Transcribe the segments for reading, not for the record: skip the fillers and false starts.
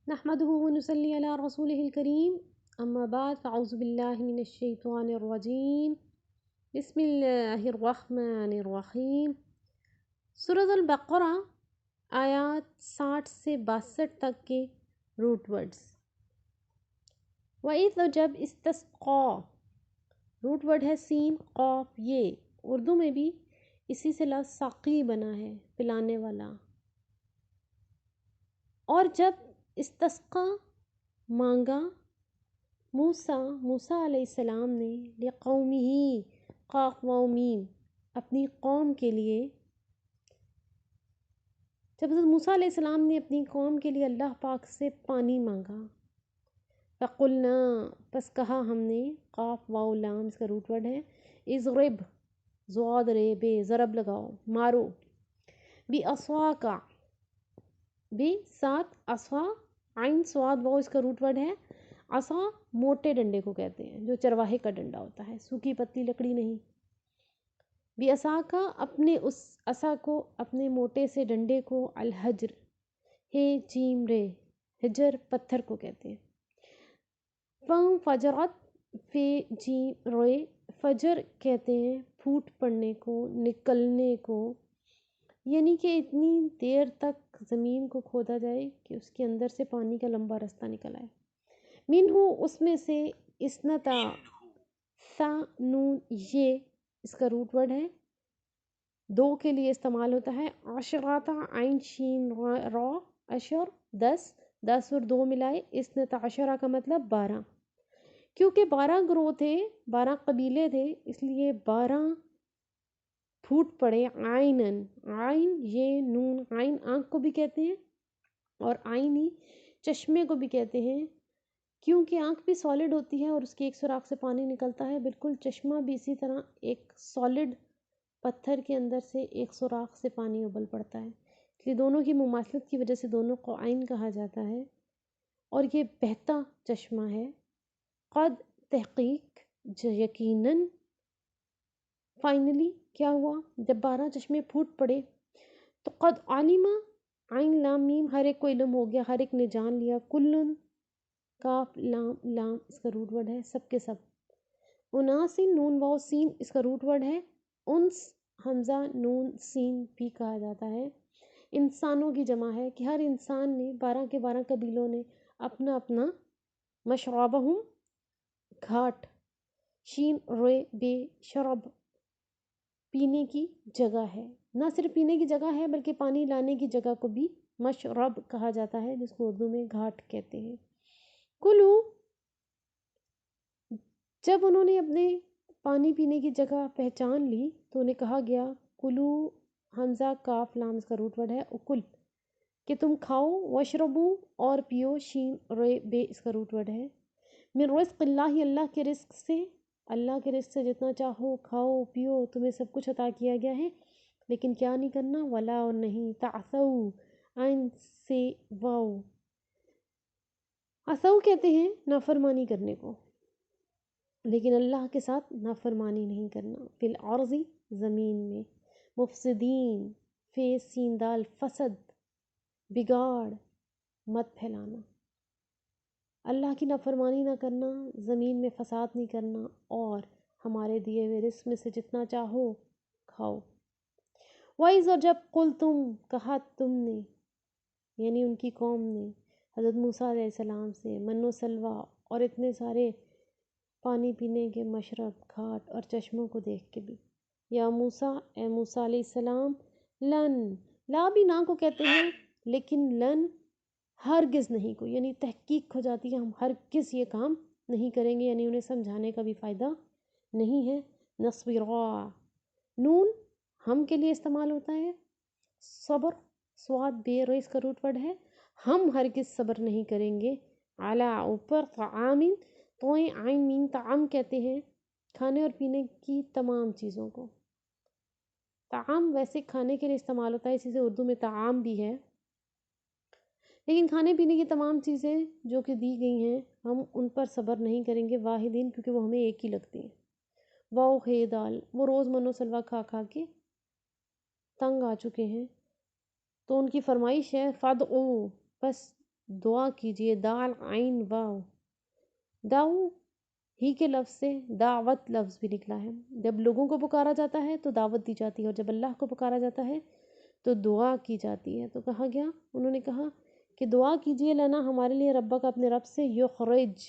نحمده ونصلي على رسوله الكريم اما بعد فاعوذ بالله من الشیطان الرجیم بسم اللہ الرحمن الرحیم سورۃ البقرہ آیات 60 سے 62 تک کے روٹ ورڈز۔ وَإِذْ اور جب استسقا روٹ ورڈ ہے سین قاف یہ اردو میں بھی اسی سے لفظ ساقی بنا ہے پلانے والا۔ اور جب استسقا مانگا موسیٰ علیہ السلام نے لقومہ قاف واو میم اپنی قوم کے لیے، جب حضرت موسیٰ علیہ السلام نے اپنی قوم کے لیے اللہ پاک سے پانی مانگا، فقلنا پس کہا ہم نے، قاف واو لام اس کا روٹ ورڈ ہے، اضرب ضاد رے بے ضرب لگاؤ مارو، بی عصاکا بی ساتھ عصا عین سواد واو اس کا روٹ ورڈ ہے۔ عصا موٹے ڈنڈے کو کہتے ہیں جو چرواہے کا ڈنڈا ہوتا ہے، سوکھی پتی لکڑی نہیں۔ بی عصا کا اپنے اس عصا کو، اپنے موٹے سے ڈنڈے کو، الحجر ہے جیم رے حجر پتھر کو کہتے ہیں۔ فم فجرت فی جیم روئے فجر کہتے ہیں پھوٹ پڑنے کو، نکلنے کو، یعنی کہ اتنی دیر تک زمین کو کھودا جائے کہ اس کے اندر سے پانی کا لمبا رستہ نکل آئے۔ منہو اس میں سے، اسنتا سا نون یہ اس کا روٹ ورڈ ہے، دو کے لیے استعمال ہوتا ہے۔ عشراتا عین شین را عشر 10 اور دو ملائے، اسنتا عشرہ کا مطلب 12، کیونکہ 12 گروہ تھے، 12 قبیلے تھے، اس لیے 12 پھوٹ پڑے۔ عینن عین یہ نون عین آنکھ کو بھی کہتے ہیں اور عینی چشمے کو بھی کہتے ہیں، کیونکہ آنکھ بھی سالڈ ہوتی ہے اور اس کے ایک سوراخ سے پانی نکلتا ہے، بالکل چشمہ بھی اسی طرح ایک سالڈ پتھر کے اندر سے ایک سوراخ سے پانی ابل پڑتا ہے، اس لیے دونوں کی مماثلت کی وجہ سے دونوں کو عین کہا جاتا ہے اور یہ بہتا چشمہ ہے۔ قد تحقیق یقیناً، فائنلی کیا ہوا جب 12 چشمے پھوٹ پڑے تو قد علمہ عین لام میم ہر ایک کو علم ہو گیا، ہر ایک نے جان لیا، کلن کاف لام اس کا روٹ ورڈ ہے سب کے سب، اناسن نون واو سین اس کا روٹ ورڈ ہے، انس حمزہ نون سین بھی کہا جاتا ہے، انسانوں کی جمع ہے کہ ہر انسان نے 12 کے 12 قبیلوں نے اپنا اپنا مشربہم گھاٹ، شین روئے بے شرب پینے کی جگہ ہے، نہ صرف پینے کی جگہ ہے بلکہ پانی لانے کی جگہ کو بھی مشرب کہا جاتا ہے جس کو اردو میں گھاٹ کہتے ہیں۔ کلو جب انہوں نے اپنے پانی پینے کی جگہ پہچان لی تو انہیں کہا گیا، کلو حمزہ کاف لام اس کا روٹ ورڈ ہے اکل کہ تم کھاؤ، وشربو اور پیو، شین روئے بے اس کا روٹ ورڈ ہے، من رزق اللہ اللہ کے رزق سے، اللہ کے رزق سے جتنا چاہو کھاؤ پیو، تمہیں سب کچھ عطا کیا گیا ہے، لیکن کیا نہیں کرنا، ولا اور نہیں، تعثو عین سے واو عثو کہتے ہیں نافرمانی کرنے کو، لیکن اللہ کے ساتھ نافرمانی نہیں کرنا، فی الارض زمین میں، مفسدین فی سین دال فسد بگاڑ مت پھیلانا، اللہ کی نافرمانی نہ کرنا، زمین میں فساد نہیں کرنا، اور ہمارے دیے ہوئے رزق میں سے جتنا چاہو کھاؤ۔ وَإِذْ اور جب قل تم کہا تم نے، یعنی ان کی قوم نے حضرت موسیٰ علیہ السلام سے من و سلوہ اور اتنے سارے پانی پینے کے مشرب گھاٹ اور چشموں کو دیکھ کے بھی، یا موسیٰ اے موسیٰ علیہ السلام، لن لا بھی نا کو کہتے ہیں لیکن لن ہرگز نہیں کو، یعنی تحقیق ہو جاتی ہے، ہم ہرگز یہ کام نہیں کریں گے، یعنی انہیں سمجھانے کا بھی فائدہ نہیں ہے۔ نصبرا نون ہم کے لیے استعمال ہوتا ہے، صبر سواد بے رو اس کا روٹ ورڈ ہے، ہم ہرگز صبر نہیں کریں گے، علی اوپر، طعام توئیں عین میم طعام کہتے ہیں کھانے اور پینے کی تمام چیزوں کو، طعام ویسے کھانے کے لیے استعمال ہوتا ہے، اسی سے اردو میں طعام بھی ہے، لیکن کھانے پینے کی تمام چیزیں جو کہ دی گئی ہیں ہم ان پر صبر نہیں کریں گے، واحدین کیونکہ وہ ہمیں ایک ہی لگتی ہیں، واؤ ہے دال وہ روز من و سلوہ کھا کھا کے تنگ آ چکے ہیں، تو ان کی فرمائش ہے فدعو بس دعا کیجیے، دال عین واو، داؤ ہی کے لفظ سے دعوت لفظ بھی نکلا ہے۔ جب لوگوں کو پکارا جاتا ہے تو دعوت دی جاتی ہے، اور جب اللہ کو پکارا جاتا ہے تو دعا کی جاتی ہے۔ تو کہا گیا، انہوں نے کہا کہ دعا کیجیے لنا ہمارے لیے ربک اپنے رب سے، یخرج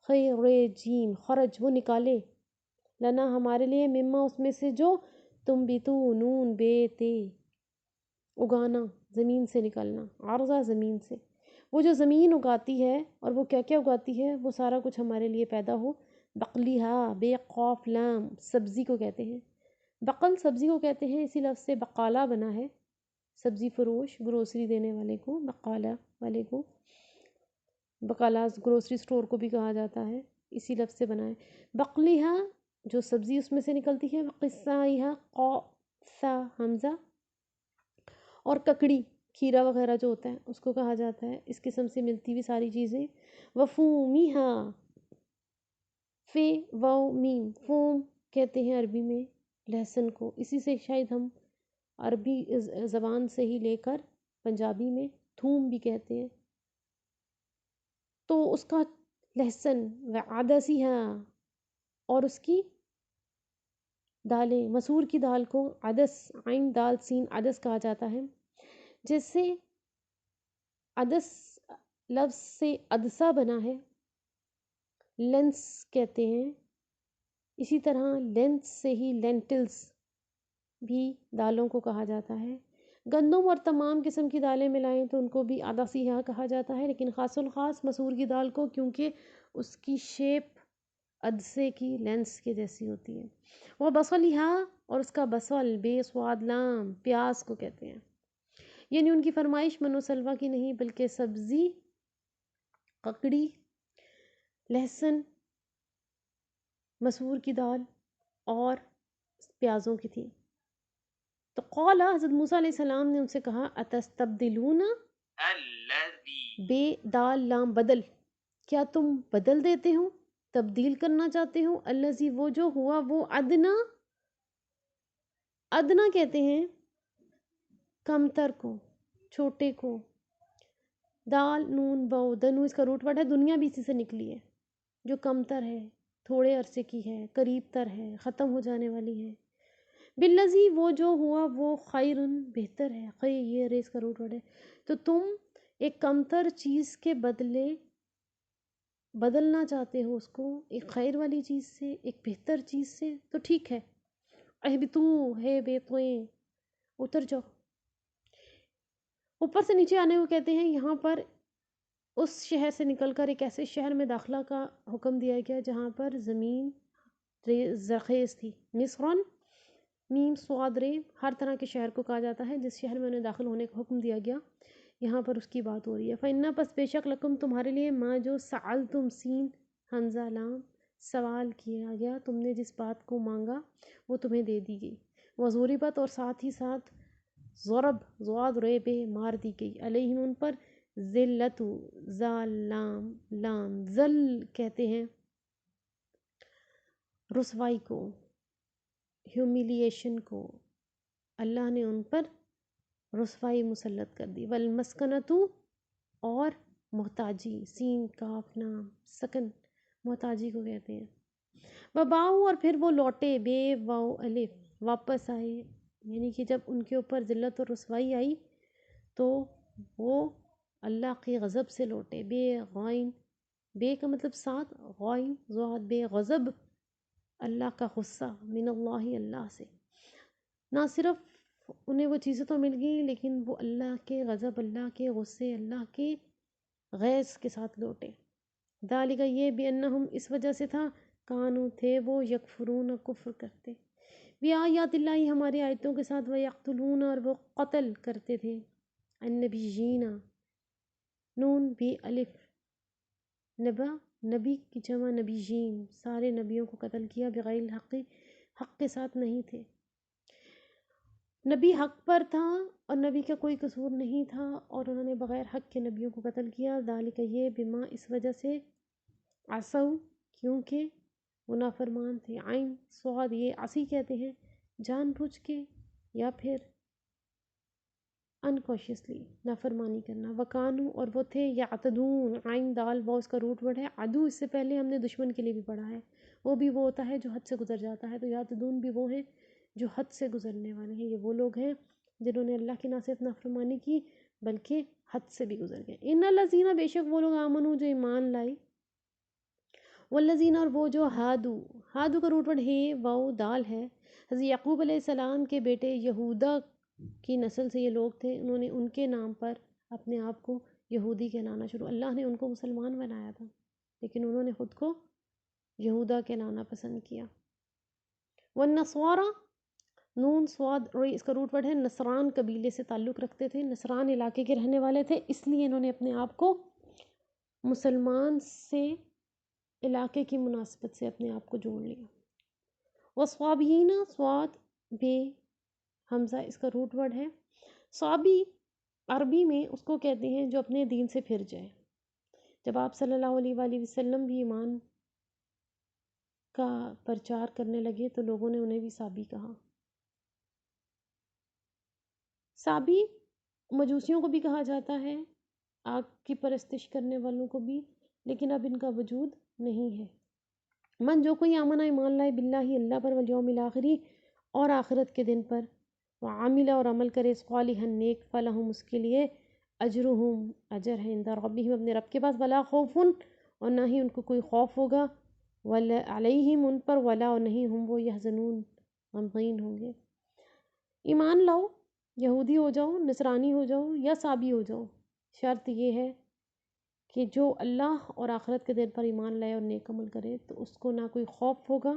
خیرجین خرج وہ نکالے، لنا ہمارے لیے، مما اس میں سے جو تم نون بیتے اگانا، زمین سے نکلنا، عارضہ زمین سے، وہ جو زمین اگاتی ہے اور وہ کیا کیا اگاتی ہے، وہ سارا کچھ ہمارے لیے پیدا ہو، بقلیہا بے قاف لام، سبزی کو کہتے ہیں، بقل سبزی کو کہتے ہیں، اسی لفظ سے بقالہ بنا ہے، سبزی فروش، گروسری دینے والے کو، بقالہ والے کو، بقالہ گروسری سٹور کو بھی کہا جاتا ہے، اسی لفظ سے بنا ہے، بقلیہا جو سبزی اس میں سے نکلتی ہے، قصائیہا قا حمزہ، اور ککڑی کھیرا وغیرہ جو ہوتا ہے اس کو کہا جاتا ہے، اس قسم سے ملتی ہوئی ساری چیزیں، وفومیہا فے واو میم، فوم کہتے ہیں عربی میں لہسن کو، اسی سے شاید ہم عربی زبان سے ہی لے کر پنجابی میں تھوم بھی کہتے ہیں، تو اس کا لہسن، وعدسیہا اور اس کی دالیں، مسور کی دال کو عدس، عین دال سین عدس کہا جاتا ہے، جس سے عدس لفظ سے عدسہ بنا ہے، لینس کہتے ہیں، اسی طرح لینس سے ہی لینٹلز بھی دالوں کو کہا جاتا ہے، گندم اور تمام قسم کی دالیں ملائیں تو ان کو بھی عدسیہا کہا جاتا ہے، لیکن خاص الخاص مسور کی دال کو، کیونکہ اس کی شیپ عدسے کی لینس کے جیسی ہوتی ہے، وہ بصلیہا اور اس کا بصل بے سواد لام پیاز کو کہتے ہیں، یعنی ان کی فرمائش من و سلوہ کی نہیں بلکہ سبزی، ککڑی، لہسن، مسور کی دال اور پیازوں کی تھی۔ تو قال حضرت موسیٰ علیہ السلام نے ان سے کہا اتستبدلون بے دال لام بدل، کیا تم بدل دیتے ہو، تبدیل کرنا چاہتے ہو، الذی وہ جو ہوا وہ ادنا، ادنا کہتے ہیں کمتر کو، چھوٹے کو، دال نون بو دنو اس کا روٹ ورڈ ہے، دنیا بھی اسی سے نکلی ہے، جو کمتر ہے، تھوڑے عرصے کی ہے، قریب تر ہے، ختم ہو جانے والی ہے، بالذی وہ جو ہوا وہ خیرن بہتر ہے، خیر یہ ریس کا روٹ ورڈ ہے، تو تم ایک کمتر چیز کے بدلے بدلنا چاہتے ہو اس کو ایک خیر والی چیز سے، ایک بہتر چیز سے، تو ٹھیک ہے، اہبتو ہے بیتویں اتر جاؤ، اوپر سے نیچے آنے کو کہتے ہیں، یہاں پر اس شہر سے نکل کر ایک ایسے شہر میں داخلہ کا حکم دیا گیا جہاں پر زمین زرخیز تھی، مصرن میم سواد رے، ہر طرح کے شہر کو کہا جاتا ہے جس شہر میں انہیں داخل ہونے کا حکم دیا گیا، یہاں پر اس کی بات ہو رہی ہے، فَإِنَّا پس بے شک لکم تمہارے لیے ماں جو سألتم سین حمزہ لام سوال کیا گیا، تم نے جس بات کو مانگا وہ تمہیں دے دی گئی، وضربت اور ساتھ ہی ساتھ ضرب ضاد رے بے مار دی گئی، علیہم ان پر ذلت زال لام لام ذل کہتے ہیں رسوائی کو، ہیومیلیشن کو، اللہ نے ان پر رسوائی مسلط کر دی، والمسکنتو اور محتاجی، سین کاف لام سکن محتاجی کو کہتے ہیں، وباؤ اور پھر وہ لوٹے، بے واو الف واپس آئے، یعنی کہ جب ان کے اوپر ذلت اور رسوائی آئی تو وہ اللہ کے غضب سے لوٹے، بے غائن، بے کا مطلب ساتھ، غائن ضاد بے غضب، اللہ کا غصہ، من اللہ اللہ سے، نہ صرف انہیں وہ چیزیں تو مل گئی لیکن وہ اللہ کے غضب، اللہ کے غصے، اللہ کے غیظ کے ساتھ لوٹے، ذالک یہ بانہم اس وجہ سے تھا، کانو تھے وہ یکفرون کفر کرتے، بھی آیات اللہ ہماری آیتوں کے ساتھ، ویقتلون اور وہ قتل کرتے تھے، النبیین نون بھی الف نبا نبی کی جمع نبیین، سارے نبیوں کو قتل کیا، بغیر الحق حق کے ساتھ نہیں تھے، نبی حق پر تھا اور نبی کا کوئی قصور نہیں تھا اور انہوں نے بغیر حق کے نبیوں کو قتل کیا، ذالک یہ بما اس وجہ سے، عصوا کیونکہ وہ نافرمان تھے، عین صاد یہ عصی کہتے ہیں، جان بوجھ کے یا پھر انکانشیسلی نافرمانی کرنا، وکانو اور وہ تھے یعتدون، عین دال واو اس کا روٹ ورڈ ہے، عدو اس سے پہلے ہم نے دشمن کے لیے بھی پڑھا ہے، وہ بھی وہ ہوتا ہے جو حد سے گزر جاتا ہے، تو یعتدون بھی وہ ہیں جو حد سے گزرنے والے ہیں، یہ وہ لوگ ہیں جنہوں نے اللہ کی نہ صرف نافرمانی کی بلکہ حد سے بھی گزر گئے۔ ان الذین، بے شک وہ لوگ آمنو جو ایمان لائے، والذین اور وہ جو ہادو، ہادو کا روٹ ورڈ ہے واو دال ہے، حضرت یعقوب علیہ السلام کے بیٹے یہودا کی نسل سے یہ لوگ تھے، انہوں نے ان کے نام پر اپنے آپ کو یہودی کہلانا شروع، اللہ نے ان کو مسلمان بنایا تھا لیکن انہوں نے خود کو یہودا کہلانا پسند کیا۔ والنصارى، نون سواد روئی اس کا روٹ ورڈ ہے، نصران قبیلے سے تعلق رکھتے تھے، نصران علاقے کے رہنے والے تھے، اس لیے انہوں نے اپنے آپ کو مسلمان سے علاقے کی مناسبت سے اپنے آپ کو جوڑ لیا۔ وصابین، سواد بے حمزہ اس کا روٹ ورڈ ہے، صابی عربی میں اس کو کہتے ہیں جو اپنے دین سے پھر جائے، جب آپ صلی اللہ علیہ وآلہ وسلم بھی ایمان کا پرچار کرنے لگے تو لوگوں نے انہیں بھی صابی کہا۔ صابی مجوسیوں کو بھی کہا جاتا ہے، آگ کی پرستش کرنے والوں کو بھی، لیکن اب ان کا وجود نہیں ہے۔ من جو کوئی آمنہ ایمان لائے باللہ اللہ پر، والیوم الآخری اور آخرت کے دن پر، وعاملہ اور عمل کرے صالحا نیک، فلہم اس کے لیے اجرہم اجر ہے، عند ربہم اپنے رب کے پاس، ولا خوف اور نہ ہی ان کو کوئی خوف ہوگا، ولا علیہم ان پر، ولا اور نہیں ہم وہ یحزنون غمگین ہوں گے۔ ایمان لاؤ، یہودی ہو جاؤ، نصرانی ہو جاؤ یا صابی ہو جاؤ، شرط یہ ہے کہ جو اللہ اور آخرت کے دن پر ایمان لائے اور نیک عمل کرے تو اس کو نہ کوئی خوف ہوگا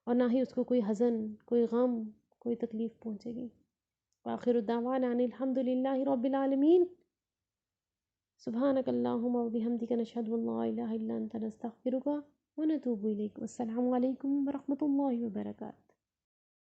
اور نہ ہی اس کو کوئی حزن، کوئی غم، کوئی تکلیف پہنچے گی۔ وآخر الدعوانا ان الحمد للہ رب العالمین، سبحانک اللہم وبحمدک، نشہد ان لا الہ الا انت، نستغفرک ونتوب الیک۔ والسلام علیکم ورحمۃ اللہ وبرکاتہ۔